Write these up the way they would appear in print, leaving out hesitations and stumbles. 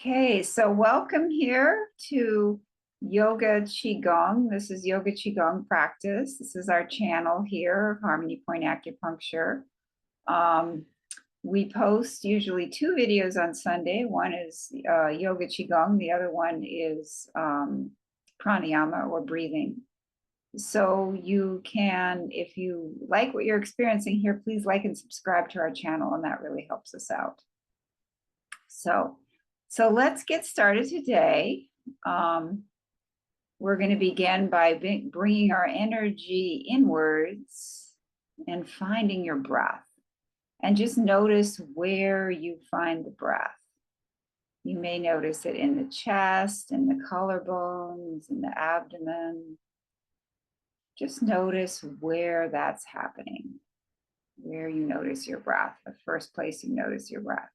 Okay, so welcome here to Yoga QiGong. This is Yoga QiGong practice. This is our channel here, Harmony Point Acupuncture. We post usually two videos on Sunday. One is Yoga QiGong. The other one is pranayama or breathing. So you can, if you like what you're experiencing here, please like and subscribe to our channel, and that really helps us out. So let's get started today. We're going to begin by bringing our energy inwards and finding your breath. And just notice where you find the breath. You may notice it in the chest, in the collarbones, in the abdomen. Just notice where that's happening, where you notice your breath, the first place you notice your breath.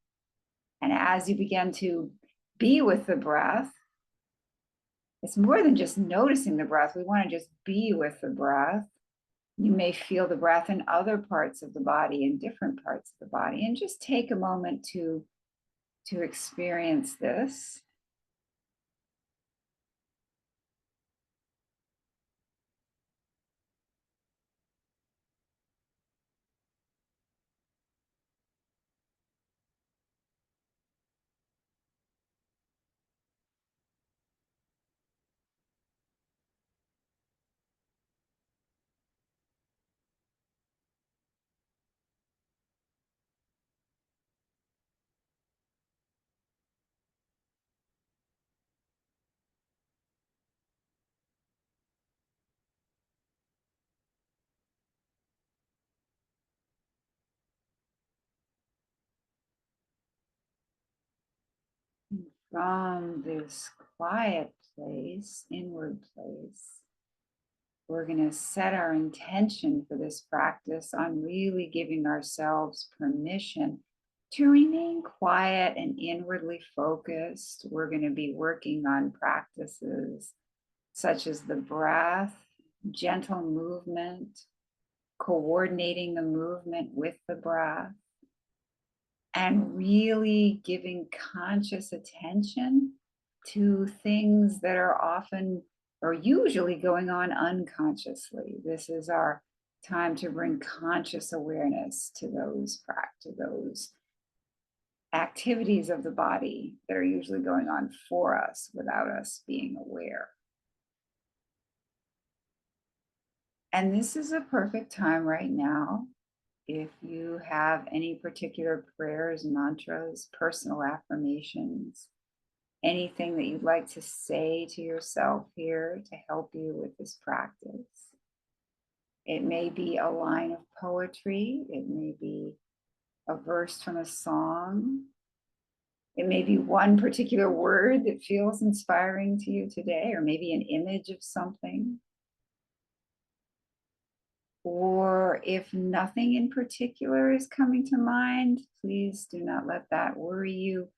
And as you begin to be with the breath, it's more than just noticing the breath. We want to just be with the breath. You may feel the breath in other parts of the body, in different parts of the body, and just take a moment to experience this. From this quiet place, inward place, we're going to set our intention for this practice on really giving ourselves permission to remain quiet and inwardly focused. We're going to be working on practices such as the breath, gentle movement, coordinating the movement with the breath, and really giving conscious attention to things that are often or usually going on unconsciously. This is our time to bring conscious awareness to those activities of the body that are usually going on for us without us being aware. And this is a perfect time right now. If you have any particular prayers, mantras, personal affirmations, anything that you'd like to say to yourself here to help you with this practice. It may be a line of poetry. It may be a verse from a song. It may be one particular word that feels inspiring to you today, or maybe an image of something. Or if nothing in particular is coming to mind, please do not let that worry you.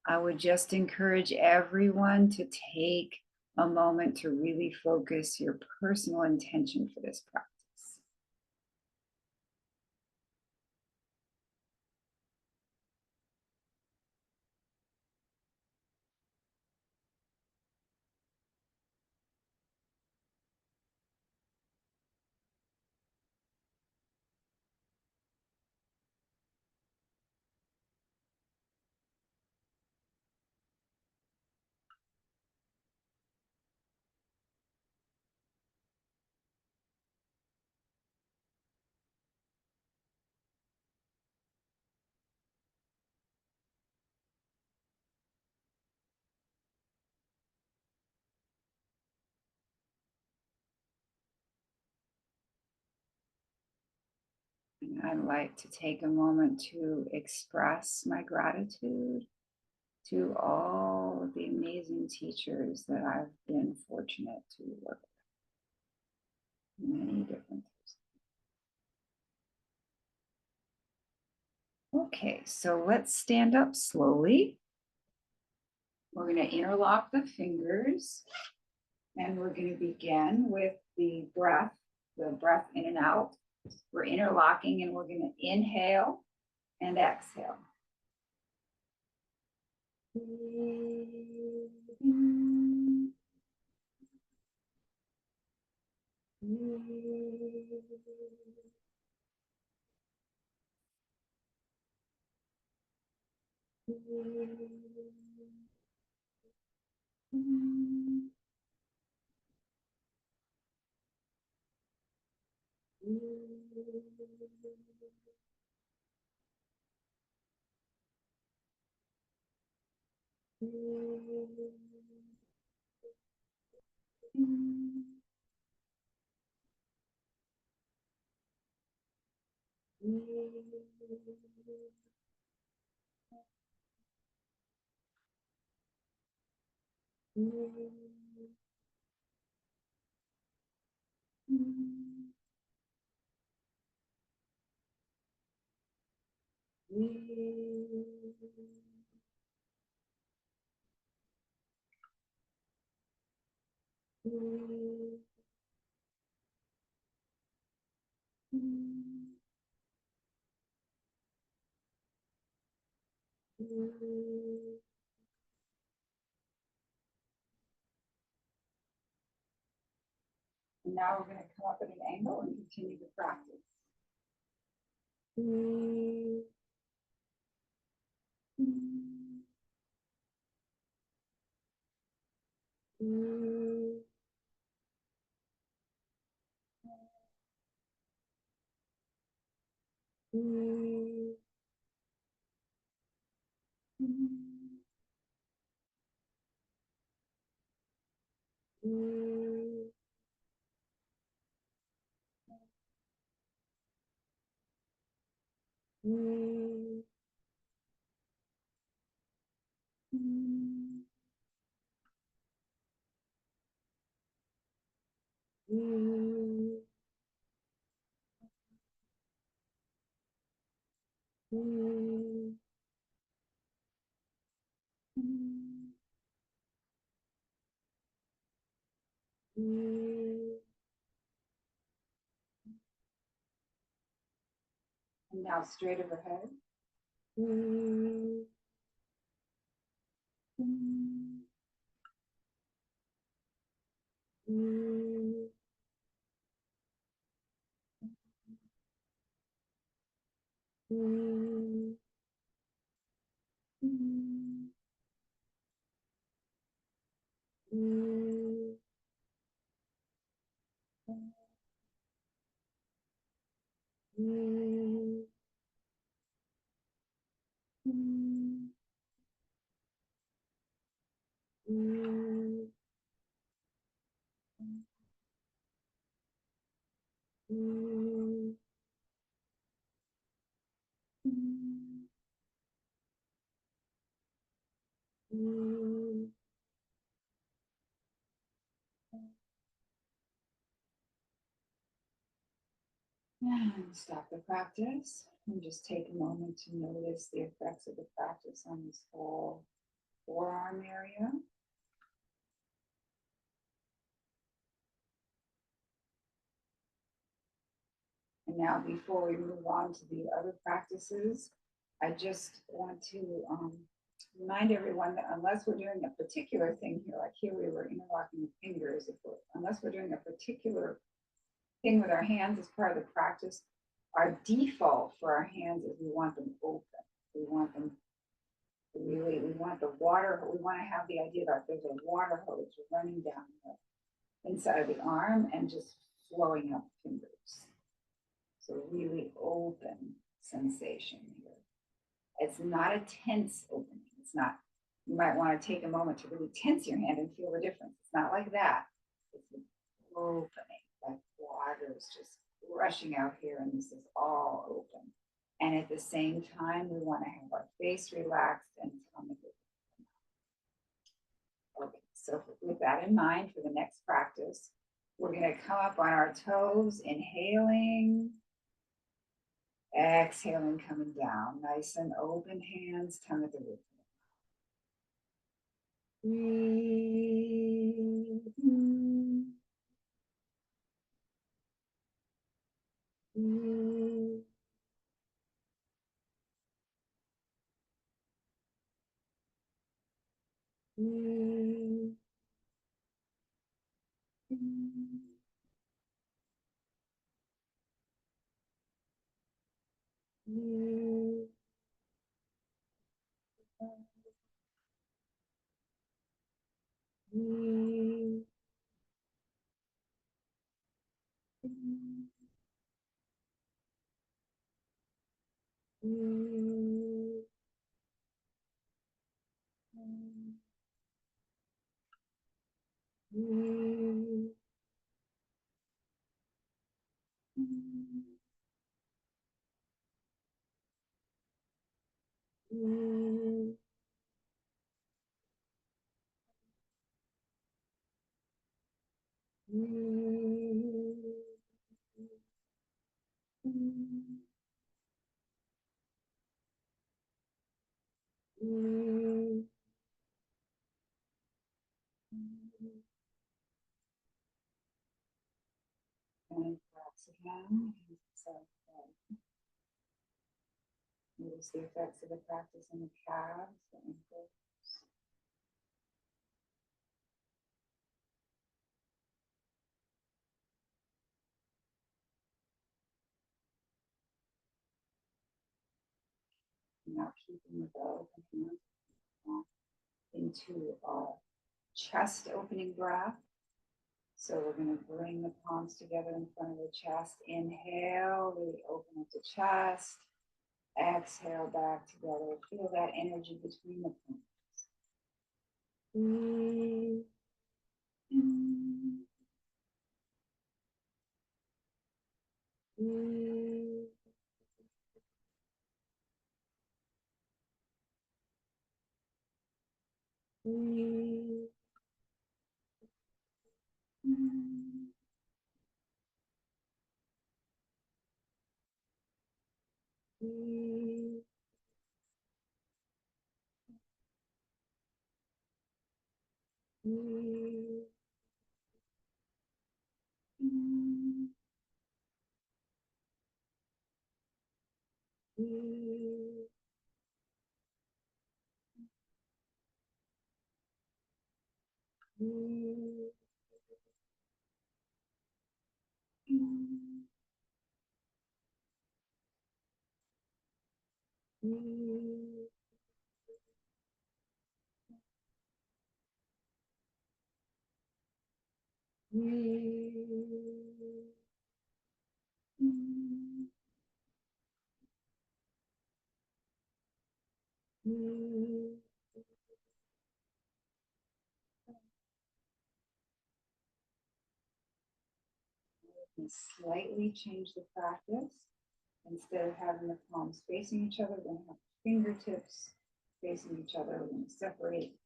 I would just encourage everyone to take a moment to really focus your personal intention for this practice. And I'd like to take a moment to express my gratitude to all of the amazing teachers that I've been fortunate to work with. Many different. Okay, so let's stand up slowly. We're going to interlock the fingers, and we're going to begin with the breath in and out. We're interlocking, and we're going to inhale and exhale. And now we're going to come up at an angle and continue the practice. And now straight overhead. And stop the practice and just take a moment to notice the effects of the practice on this whole forearm area. And now, before we move on to the other practices, I just want to remind everyone that unless we're doing a particular thing here, like here we were interlocking the fingers, unless we're doing a particular thing with our hands as part of the practice, our default for our hands is we want them open. We want them really, we want the water, we want to have the idea that there's a water hose running down the inside of the arm and just flowing up fingers. So really open sensation here. It's not a tense opening. It's not, you might want to take a moment to really tense your hand and feel the difference. It's not like that. It's an opening, like water is just rushing out here and this is all open. And at the same time, we want to have our face relaxed and tummy. Okay, so with that in mind, for the next practice, we're going to come up on our toes, inhaling, exhaling, coming down, nice and open hands, tongue at the roof. And relax again. So notice the effects of the practice in the calves, the ankles. Now keeping the open hand into our chest opening breath. So we're going to bring the palms together in front of the chest. Inhale, really open up the chest. Exhale back together. Feel that energy between the palms. And slightly change the practice. Instead of having the palms facing each other, we're going to have fingertips facing each other. We're going to separate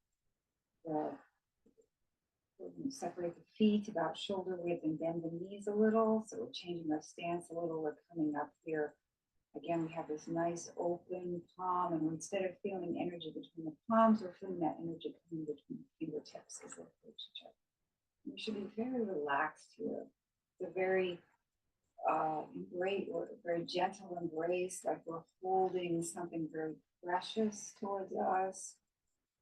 the feet about shoulder width and bend the knees a little. So we're changing our stance a little. We're coming up here. Again, we have this nice open palm, and instead of feeling energy between the palms, we're feeling that energy coming between the fingertips as they approach each other. We should be very relaxed here. It's a very very gentle embrace, like we're holding something very precious towards us.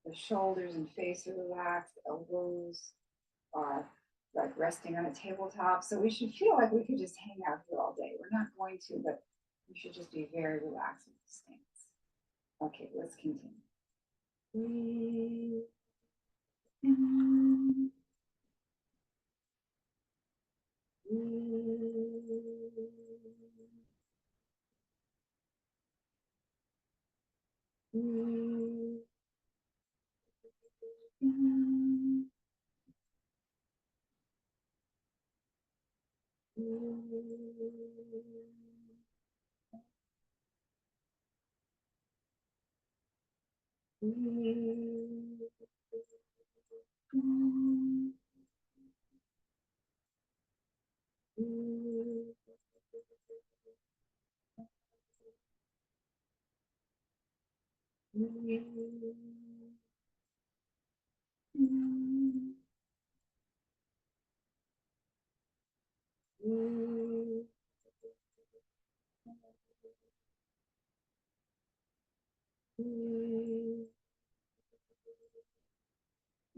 The shoulders and face are relaxed, elbows are like resting on a tabletop. So we should feel like we could just hang out here all day. We're not going to, but we should just be very relaxed with the stance. Okay, let's continue. Breathe in.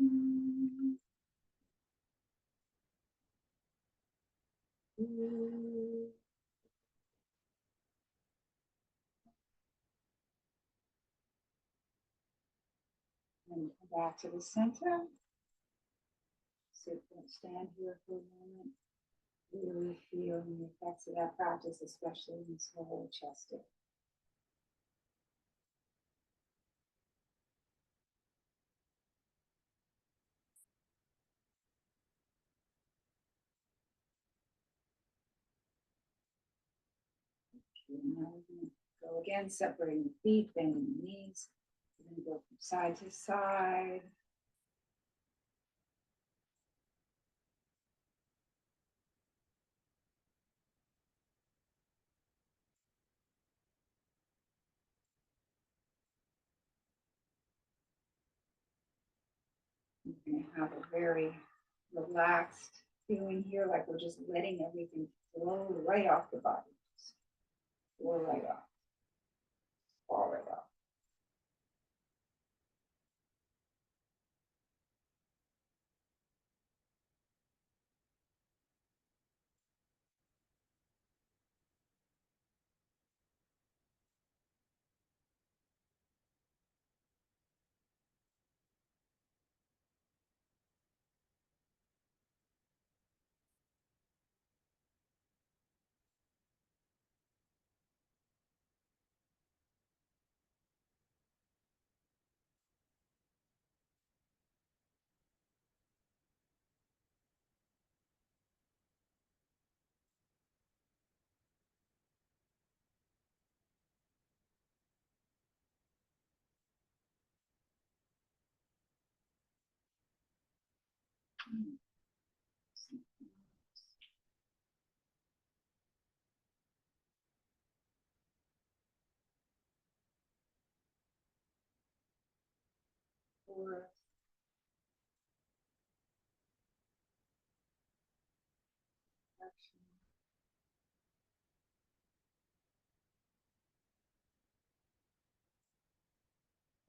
And come back to the center. Sit and stand here for a moment. Really feel the effects of that practice, especially in this whole chest area. Now we're going to go again, separating the feet, bending the knees. We're going to go from side to side. We're going to have a very relaxed feeling here, like we're just letting everything flow right off the body. Just flow right off. Fall right off. Fourth,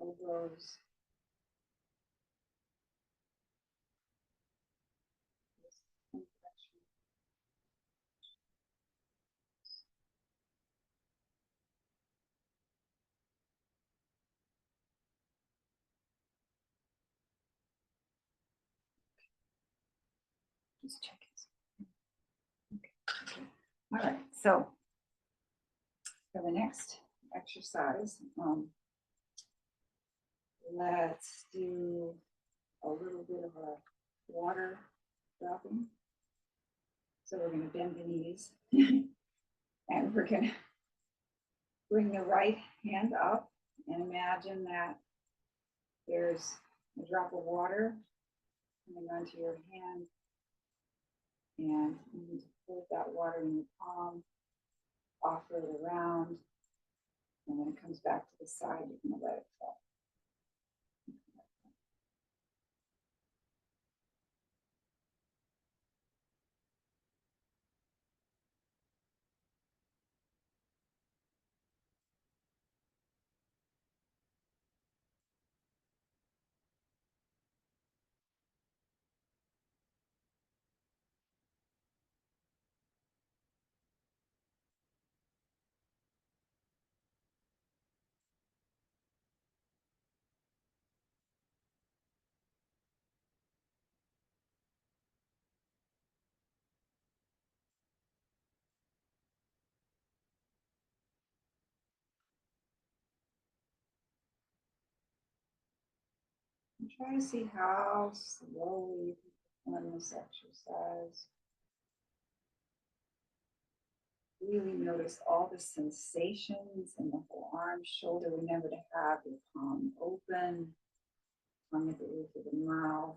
elbows, just check it. Okay. All right, so for the next exercise, let's do a little bit of a water dropping. So we're going to bend the knees and we're going to bring the right hand up and imagine that there's a drop of water coming onto your hand, and you need to hold that water in your palm, offer it around, and when it comes back to the side, you're going to let it fall. And try to see how slowly you can perform this exercise. Really notice all the sensations in the whole arm, shoulder. Remember to have your palm open, tongue at the roof of the mouth.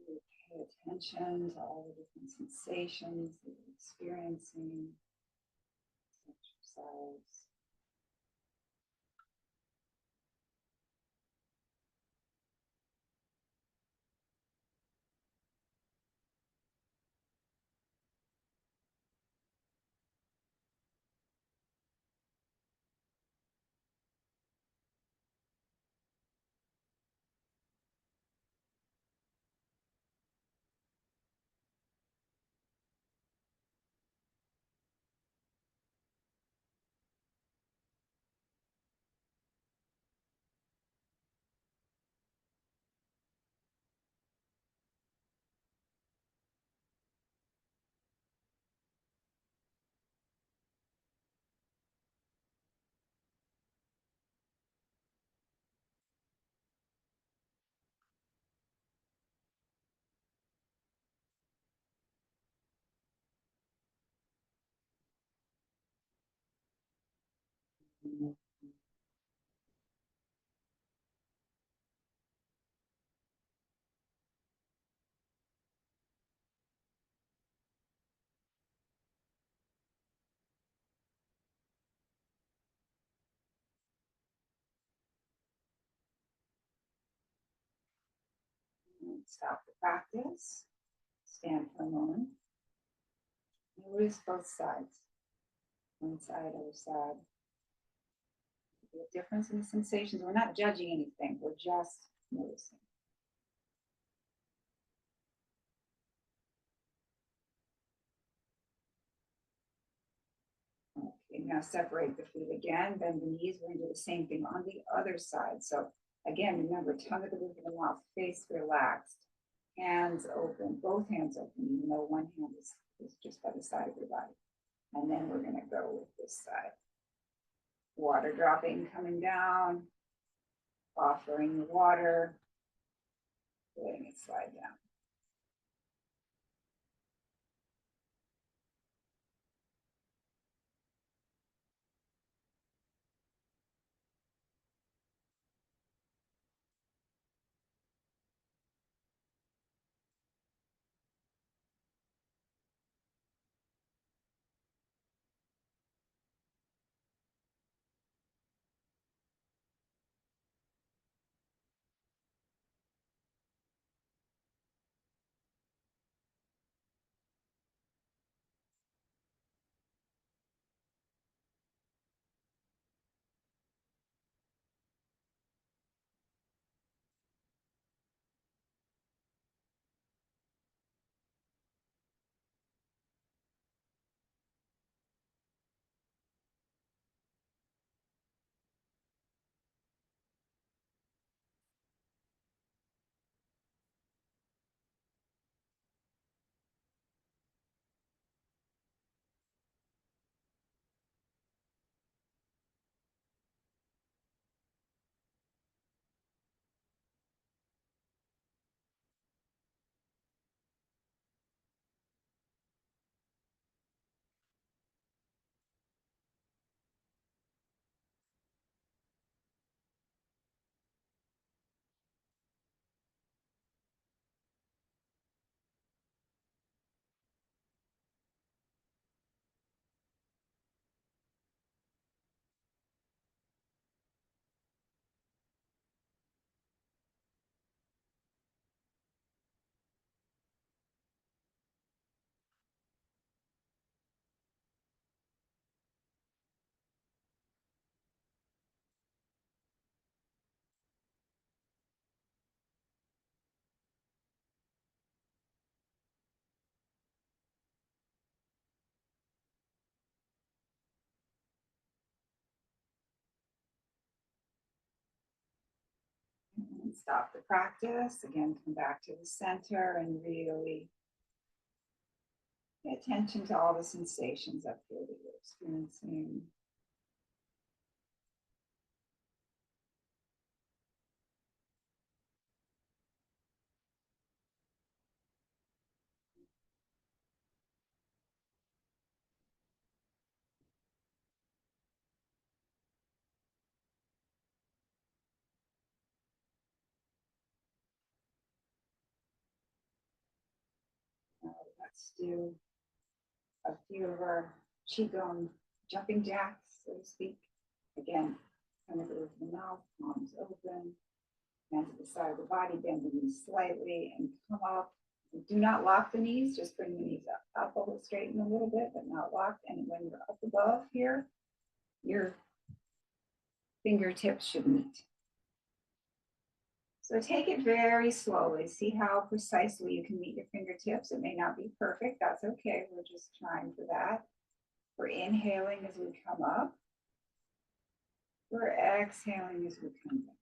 Really pay attention to all the different sensations that you're experiencing. Exercise. Stop the practice. Stand for a moment. Notice both sides. One side, other side. The difference in the sensations. We're not judging anything. We're just noticing. Okay, now separate the feet again. Bend the knees. We're going to do the same thing on the other side. So again, remember, tongue at the roof of the mouth, face relaxed, hands open, both hands open, even though one hand is just by the side of your body. And then we're going to go with this side. Water dropping, coming down, offering the water, letting it slide down. And stop the practice. Again, come back to the center and really pay attention to all the sensations up here that you're experiencing. Let's do a few of our QiGong jumping jacks, so to speak. Again, kind of the roof of the mouth, palms open, hands at the side of the body, bend the knees slightly and come up. And do not lock the knees, just bring the knees up a little, straighten a little bit, but not locked. And when you're up above here, your fingertips should meet. So take it very slowly. See how precisely you can meet your fingertips. It may not be perfect. That's okay. We're just trying for that. We're inhaling as we come up. We're exhaling as we come down.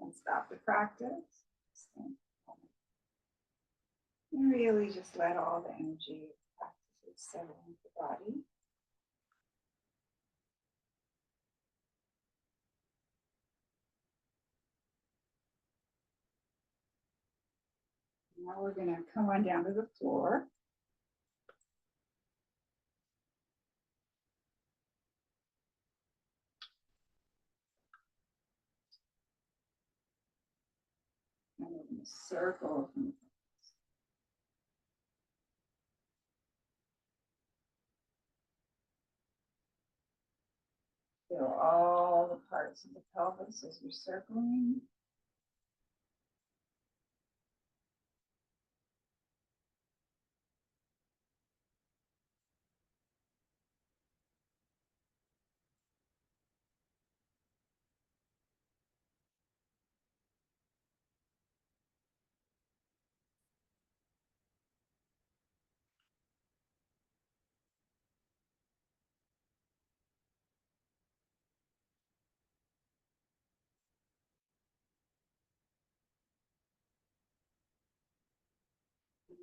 And stop the practice. And really just let all the energy practices settle into the body. Now we're going to come on down to the floor. And we're going to circle. Feel all the parts of the pelvis as you're circling.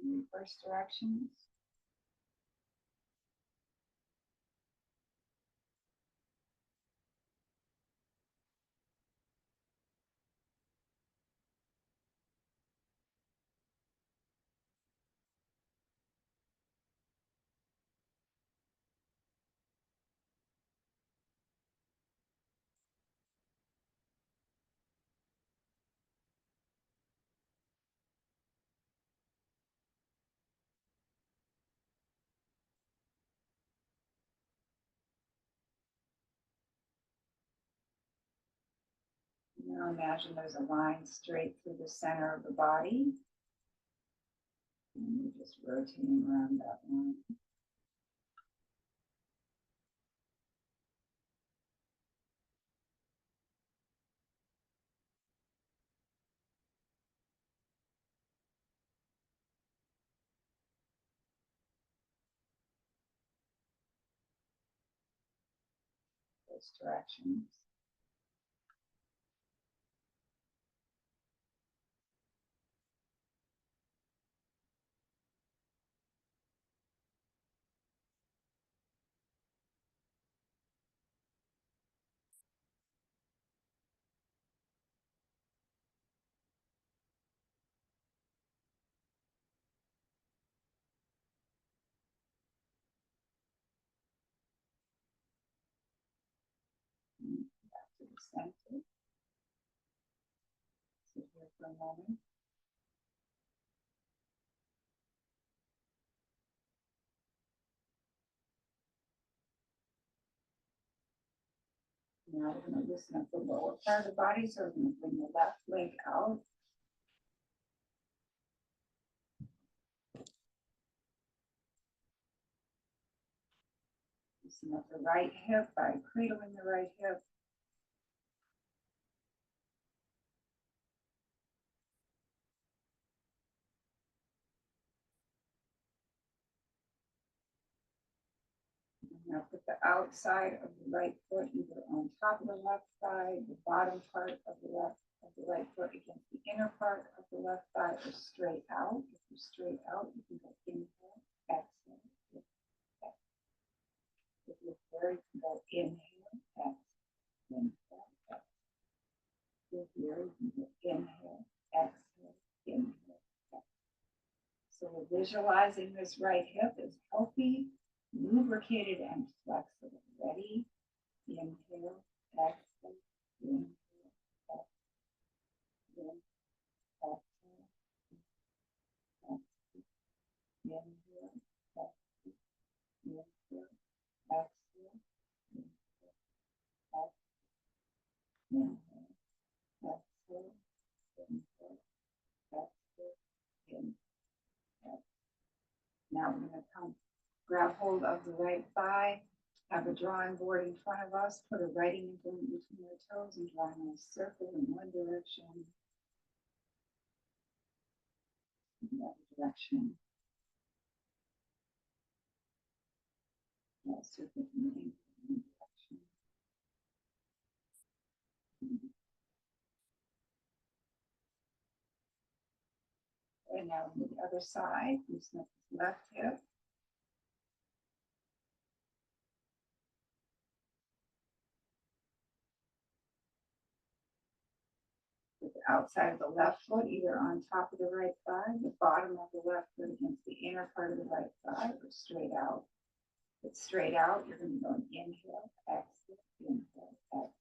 Reverse directions. Now imagine there's a line straight through the center of the body. And you're just rotating around that line. Those directions. Back to the center. Sit here for a moment. Now we're going to loosen up the lower part of the body, so we're going to bring the left leg out. Loosen up the right hip by cradling the right hip. Now put the outside of the right foot either on top of the left thigh, the bottom part of the right foot against the inner part of the left thigh, or straight out. If you're straight out, you can go inhale, exhale. If you're here, you can go inhale, exhale, inhale, exhale. If you're here, you can go inhale, exhale, inhale, exhale. So we're visualizing this right hip is healthy, lubricated, and flexible. Ready? Inhale, exhale, inhale, exhale, inhale, exhale, exhale, inhale, exhale, inhale, exhale, inhale, exhale, inhale, exhale, inhale. Now we're going to come grab hold of the right thigh, have a drawing board in front of us, put a writing implement between your toes and drawing a circle in one direction, in the other direction. Circle in the direction. and now on the other side, loosen up the left hip. With the outside of the left foot, either on top of the right thigh, the bottom of the left foot against the inner part of the right thigh, or straight out. It's straight out, you're going to go inhale, exhale, inhale, exhale.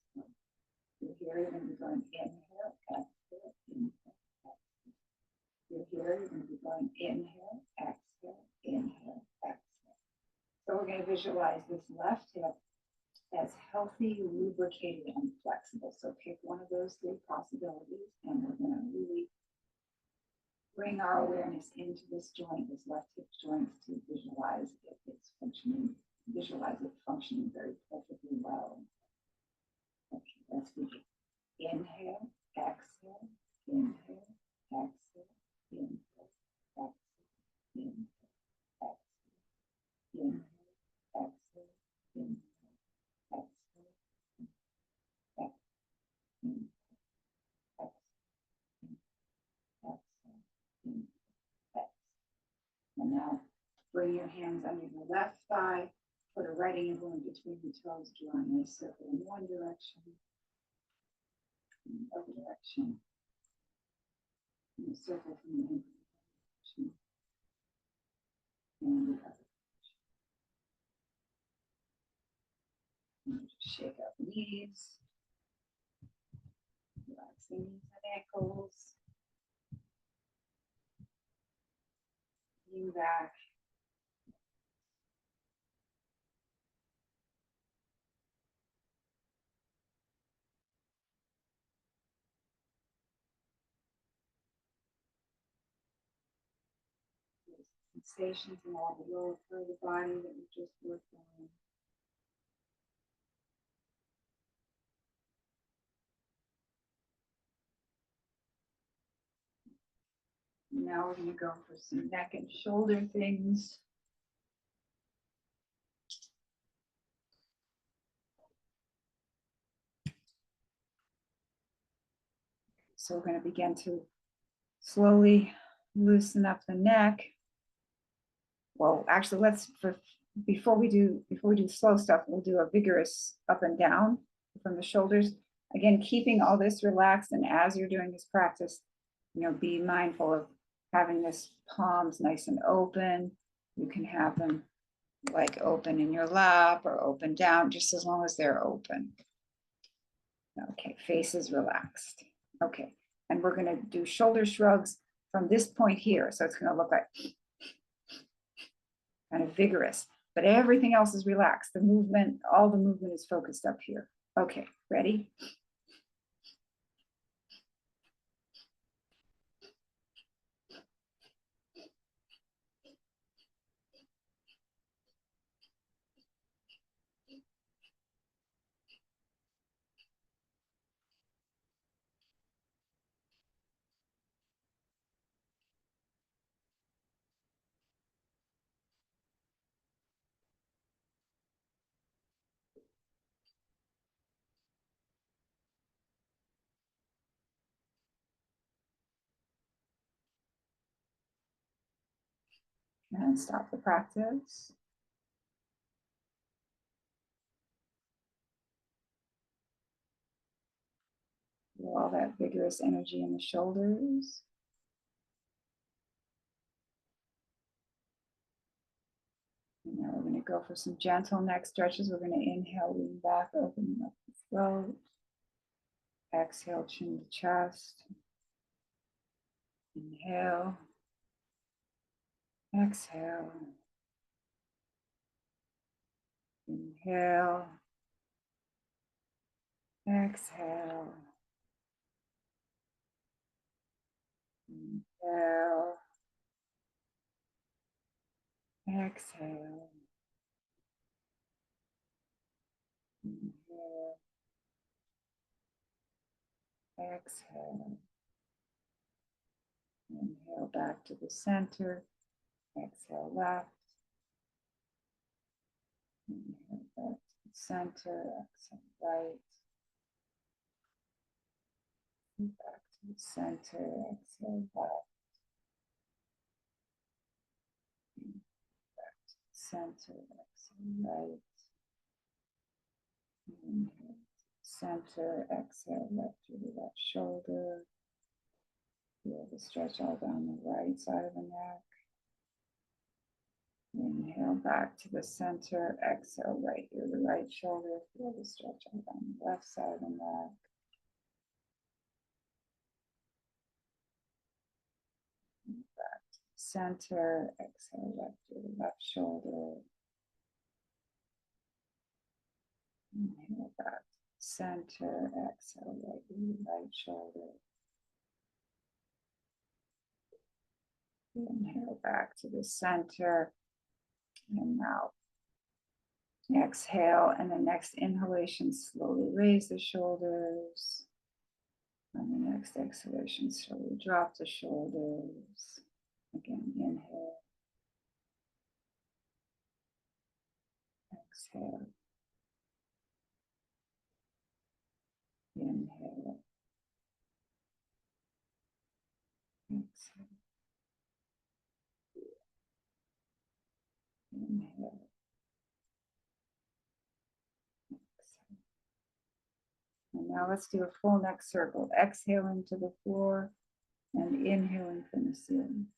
You're here, you're going to be going inhale, exhale, inhale, exhale. You're here, you're going to be going inhale, exhale, inhale, exhale. So we're going to visualize this left hip as healthy, lubricated, and flexible. So pick one of those three possibilities, and we're going to really bring our awareness into this joint, this left hip joint, to visualize if it's functioning, visualize it functioning very perfectly well. Okay, let's begin. Inhale, exhale, inhale, exhale, inhale, exhale, inhale, exhale, inhale, exhale, inhale, exhale, exhale. And now bring your hands under your left thigh, put a right angle in between the toes, drawing a circle in one direction, in the other direction, and a circle from the ankle direction, and the other direction. And just shake out the knees, relaxing knees and ankles, lean back. Sensations in all the lower part of the body that we just worked on. Now we're going to go for some neck and shoulder things. So we're going to begin to slowly loosen up the neck. Well, actually, before we do slow stuff, we'll do a vigorous up and down from the shoulders. Again, keeping all this relaxed, and as you're doing this practice, be mindful of having this palms nice and open. You can have them like open in your lap or open down, just as long as they're open. Okay, face is relaxed. Okay, and we're going to do shoulder shrugs from this point here. So it's going to look like kind of vigorous, but everything else is relaxed. The movement, all the movement is focused up here. Okay, ready? And stop the practice. Feel all that vigorous energy in the shoulders. And now we're going to go for some gentle neck stretches. We're going to inhale, lean back, opening up the throat. Exhale, chin to chest. Inhale. Exhale. Inhale. Exhale. Inhale. Exhale. Inhale. Exhale. Inhale back to the center. Exhale left. Inhale back to the center. Exhale right. Back to the center. Exhale left. center, exhale, right. Inhale, center, exhale, left through the left shoulder. Feel the stretch all down the right side of the neck. Inhale back to the center, exhale right through the right shoulder. Feel the stretch all down the left side of the neck. Back to the center, exhale left through the left shoulder. Inhale back to the center, exhale right through the right shoulder. Inhale back to the center, and now exhale, and the next inhalation, slowly raise the shoulders. On the next exhalation, slowly drop the shoulders. Again, inhale, exhale, inhale, exhale, inhale, exhale. And now let's do a full neck circle, exhaling to the floor and inhaling from the ceiling.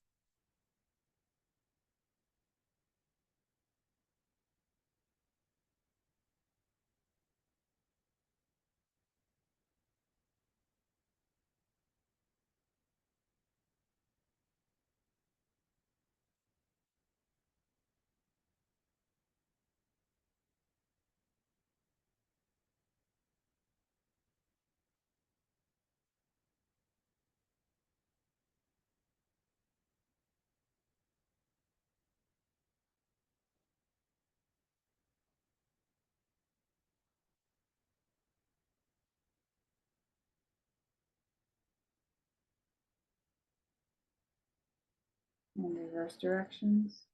In reverse directions.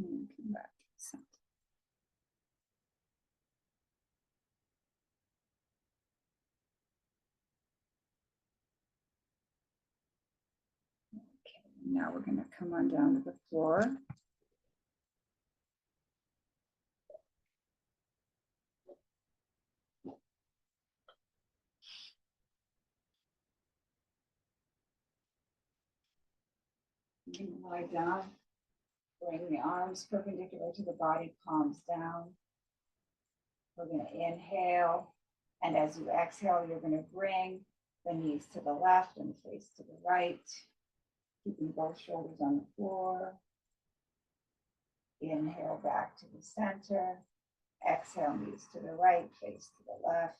And come back to the center. Okay, now we're going to come on down to the floor. You can lie down, bring the arms perpendicular to the body, palms down. We're going to inhale, and as you exhale, you're going to bring the knees to the left and the face to the right, keeping both shoulders on the floor. Inhale back to the center. Exhale, knees to the right, face to the left.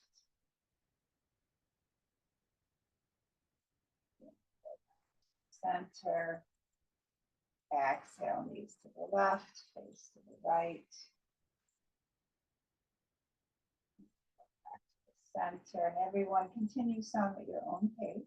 Center. Exhale, knees to the left, face to the right. Back to the center. And everyone continue some at your own pace.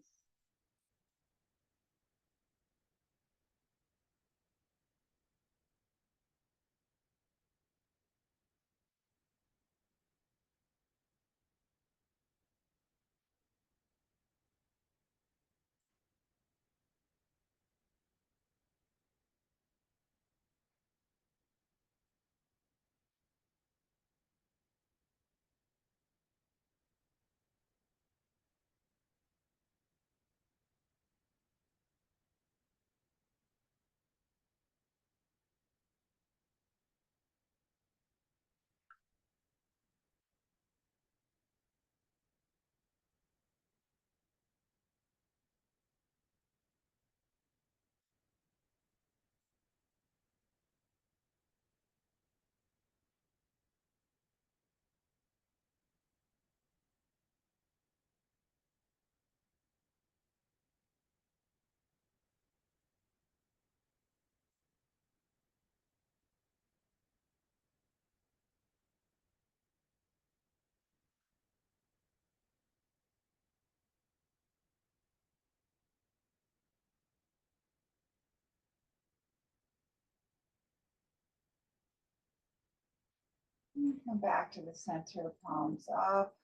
Come back to the center, palms up,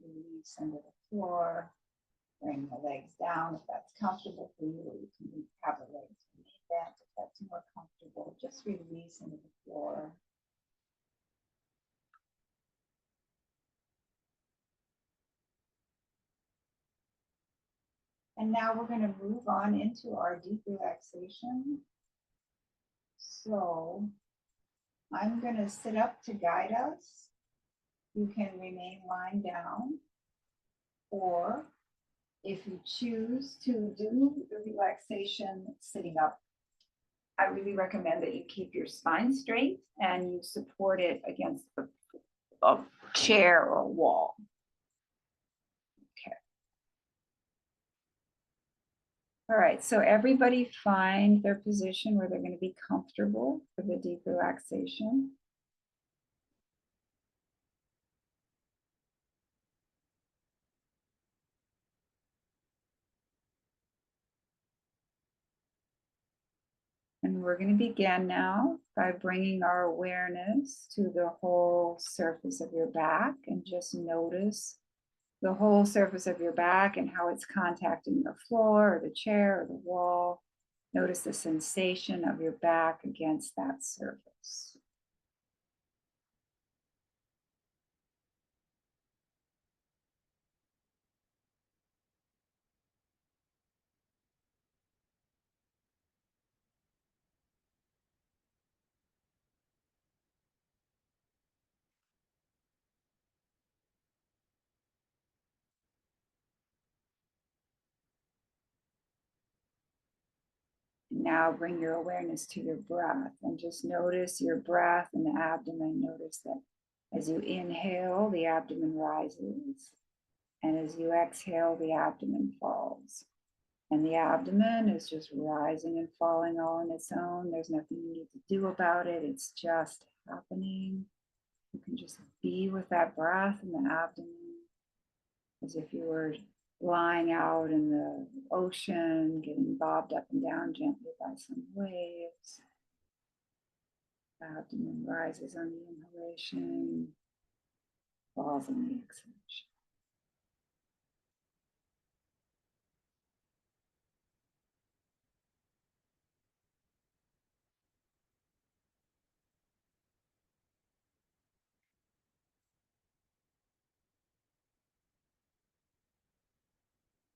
release into the floor. Bring the legs down if that's comfortable for you, or you can have the legs bent if that's more comfortable. Just release into the floor. And now we're going to move on into our deep relaxation. So I'm going to sit up to guide us. You can remain lying down, or if you choose to do the relaxation sitting up, I really recommend that you keep your spine straight and you support it against a chair or a wall. Okay. All right, so everybody find their position where they're going to be comfortable for the deep relaxation. And we're going to begin now by bringing our awareness to the whole surface of your back, and just notice the whole surface of your back and how it's contacting the floor or the chair or the wall. Notice the sensation of your back against that surface. Now bring your awareness to your breath and just notice your breath in the abdomen. Notice that as you inhale, the abdomen rises, and as you exhale, the abdomen falls. And the abdomen is just rising and falling all on its own. There's nothing you need to do about it. It's just happening. You can just be with that breath in the abdomen as if you were lying out in the ocean, getting bobbed up and down gently by some waves. The abdomen rises on the inhalation, falls on the exhalation.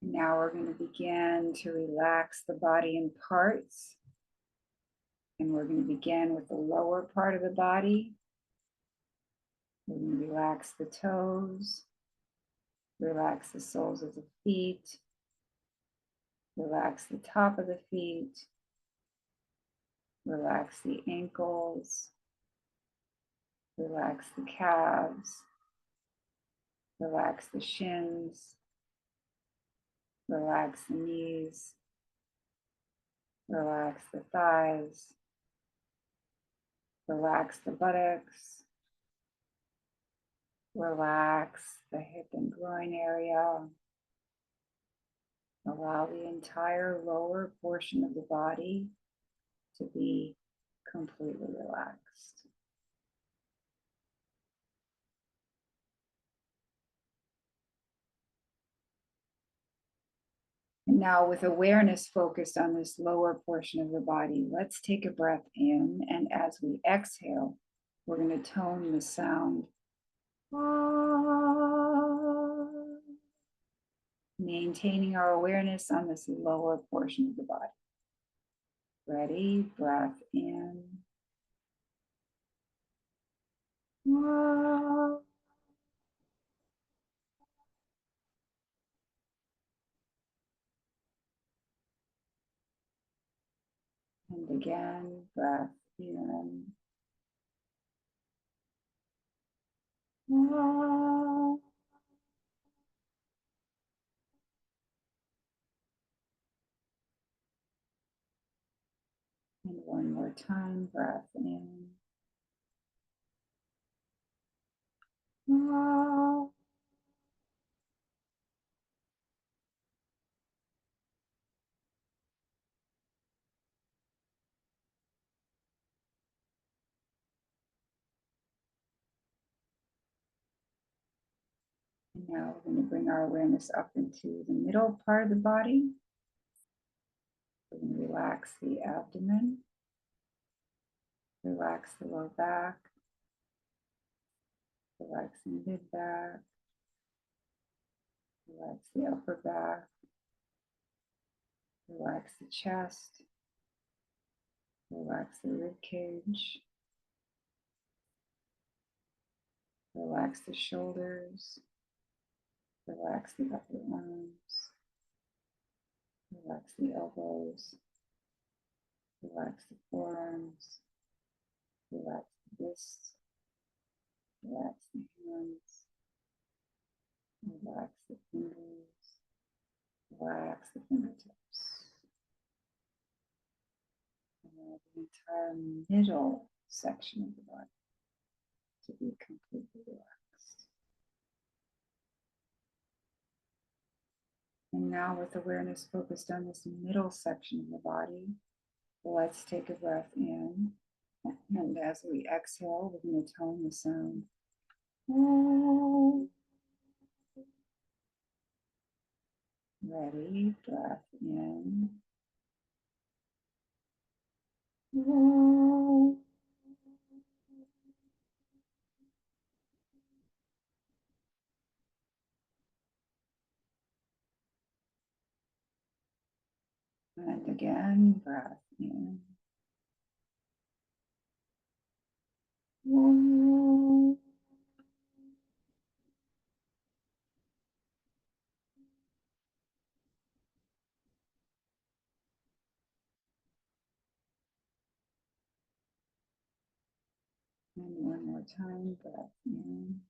Now we're going to begin to relax the body in parts. And we're going to begin with the lower part of the body. We're going to relax the toes, relax the soles of the feet, relax the top of the feet, relax the ankles, relax the calves, relax the shins, relax the knees, relax the thighs, relax the buttocks, relax the hip and groin area. Allow the entire lower portion of the body to be completely relaxed. And now, with awareness focused on this lower portion of the body, let's take a breath in, and as we exhale, we're going to tone the sound. Maintaining our awareness on this lower portion of the body. Ready? Breath in. And again, breath in. And one more time, breath in. Now we're going to bring our awareness up into the middle part of the body. We're going to relax the abdomen, relax the low back, relax the mid back, relax the upper back, relax the chest, relax the rib cage, relax the shoulders, relax the upper arms, relax the elbows, relax the forearms, relax the wrists, relax the hands, relax the fingers, relax the fingertips. And the entire middle section of the body to be completely relaxed. And now with awareness focused on this middle section of the body, let's take a breath in. And as we exhale, we're going to tone the sound. Ready, breath in. And again, breath in. And one more time, breath in.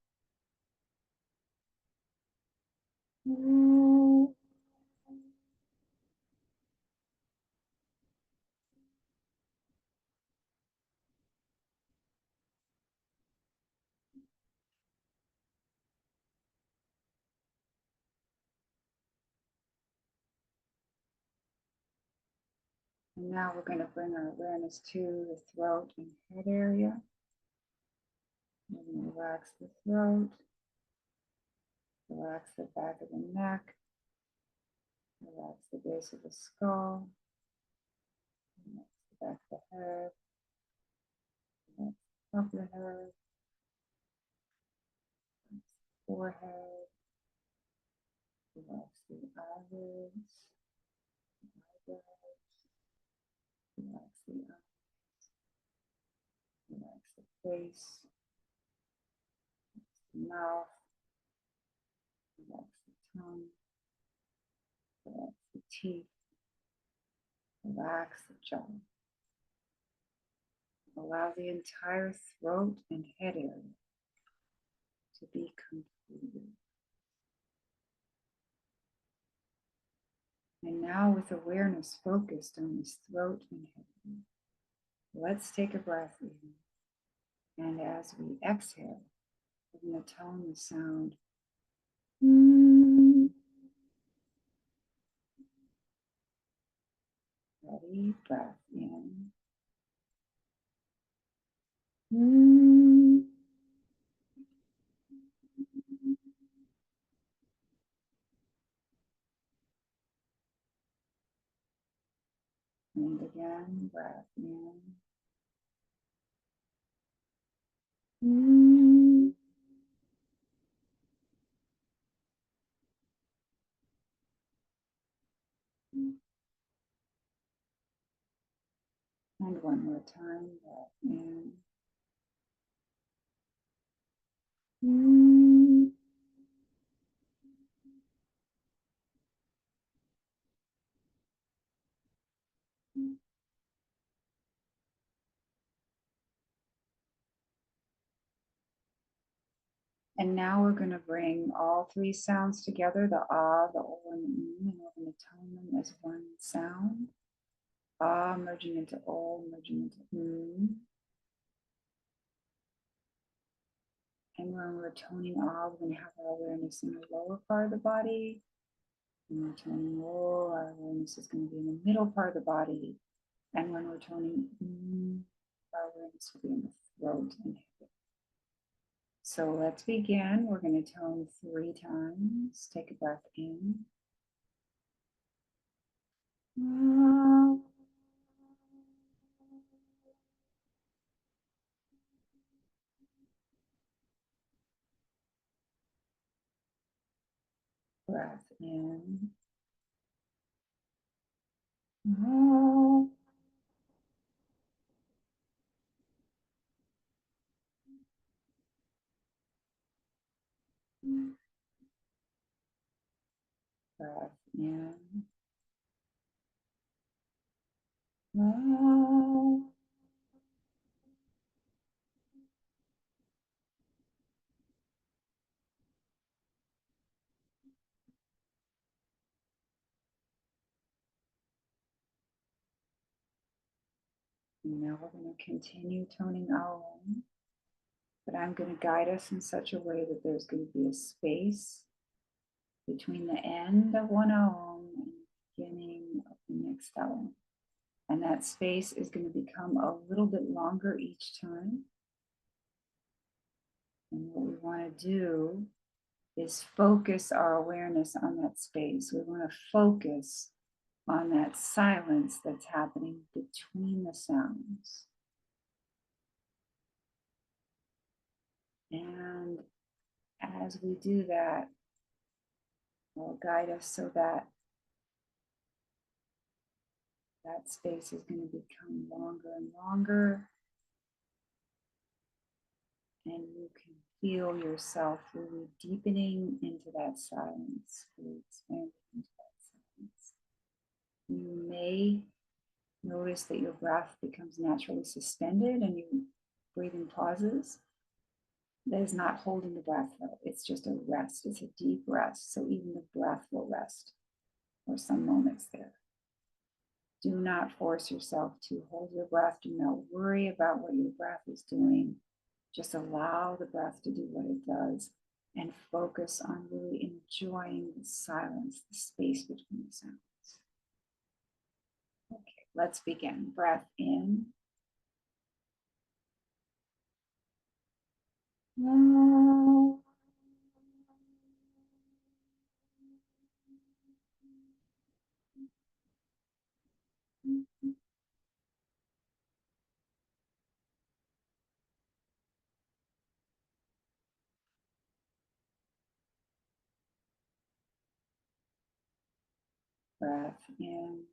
And now we're going to bring our awareness to the throat and head area. We're going to relax the throat, relax the back of the neck, relax the base of the skull, relax the back of the head, relax the top of the head, relax the forehead, relax the eyelids, eyebrows, relax the eyes, relax the face, relax the mouth, relax the tongue, relax the teeth, relax the jaw. Allow the entire throat and head area to be completed. And now with awareness focused on this throat and head area, let's take a breath in. And as we exhale, we're going to tone the sound. Ready, breath in. And again, breath in. And one more time, breath in. And now we're going to bring all three sounds together, the ah, the o, and the and we're going to tone them as one sound. Ah merging into o, merging into And when we're toning ah, we're going to have our awareness in the lower part of the body. When we're toning o, our awareness is going to be in the middle part of the body. And when we're toning our awareness will be in the throat and head. So let's begin. We're going to tone 3 times. Take a breath in. Breath in. Breath in. Now we're going to continue toning our own, but I'm going to guide us in such a way that there's going to be a space between the end of one Om and the beginning of the next Om. And that space is going to become a little bit longer each time. And what we want to do is focus our awareness on that space. We want to focus on that silence that's happening between the sounds. And as we do that, will guide us so that that space is going to become longer and longer. And you can feel yourself really deepening into that silence, really expanding into that silence. You may notice that your breath becomes naturally suspended and you breathing pauses. That is not holding the breath though. It's just a rest. It's a deep rest. So even the breath will rest for some moments there. Do not force yourself to hold your breath. Do not worry about what your breath is doing. Just allow the breath to do what it does and focus on really enjoying the silence, the space between the sounds. Okay, let's begin. Breath in. Breath in.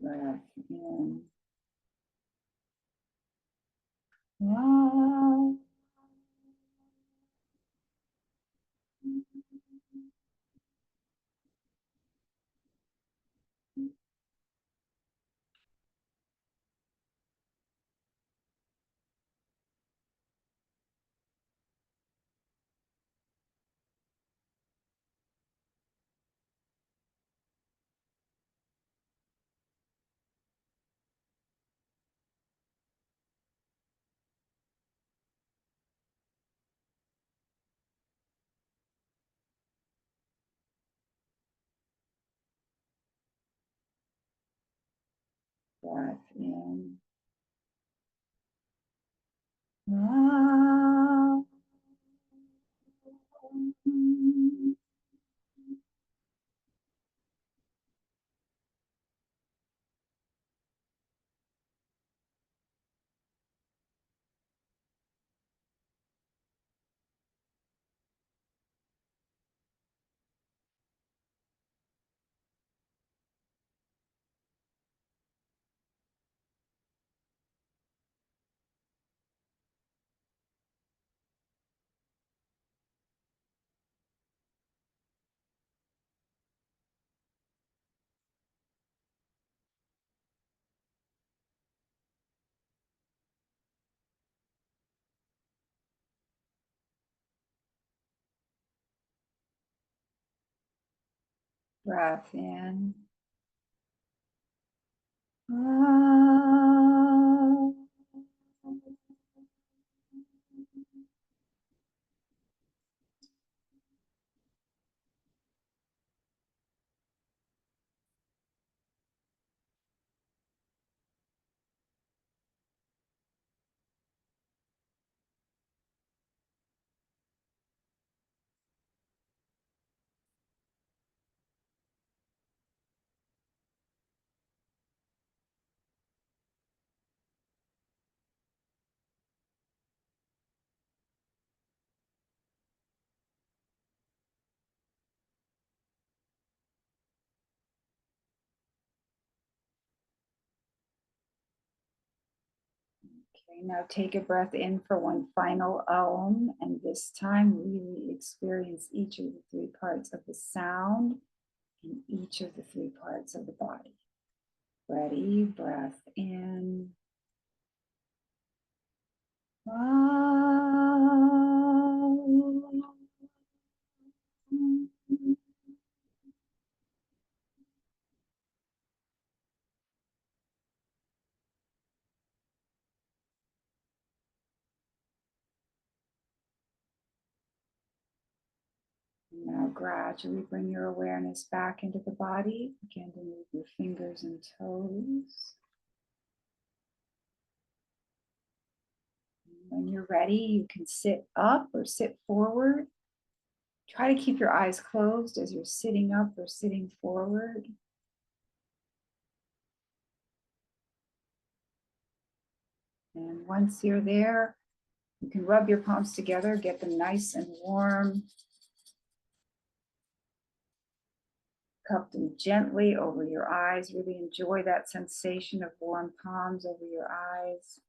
Breath in. Breath in. Breath in. Ah. Okay, now take a breath in for one final Om, and this time really experience each of the three parts of the sound in each of the three parts of the body. Ready, breath in. Now gradually bring your awareness back into the body. Begin to move your fingers and toes. When you're ready, you can sit up or sit forward. Try to keep your eyes closed as you're sitting up or sitting forward. And once you're there, you can rub your palms together, get them nice and warm. Cup them gently over your eyes. Really enjoy that sensation of warm palms over your eyes.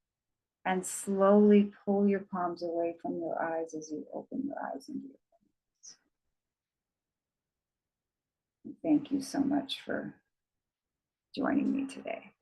And slowly pull your palms away from your eyes as you open your eyes into your palms. Thank you so much for joining me today.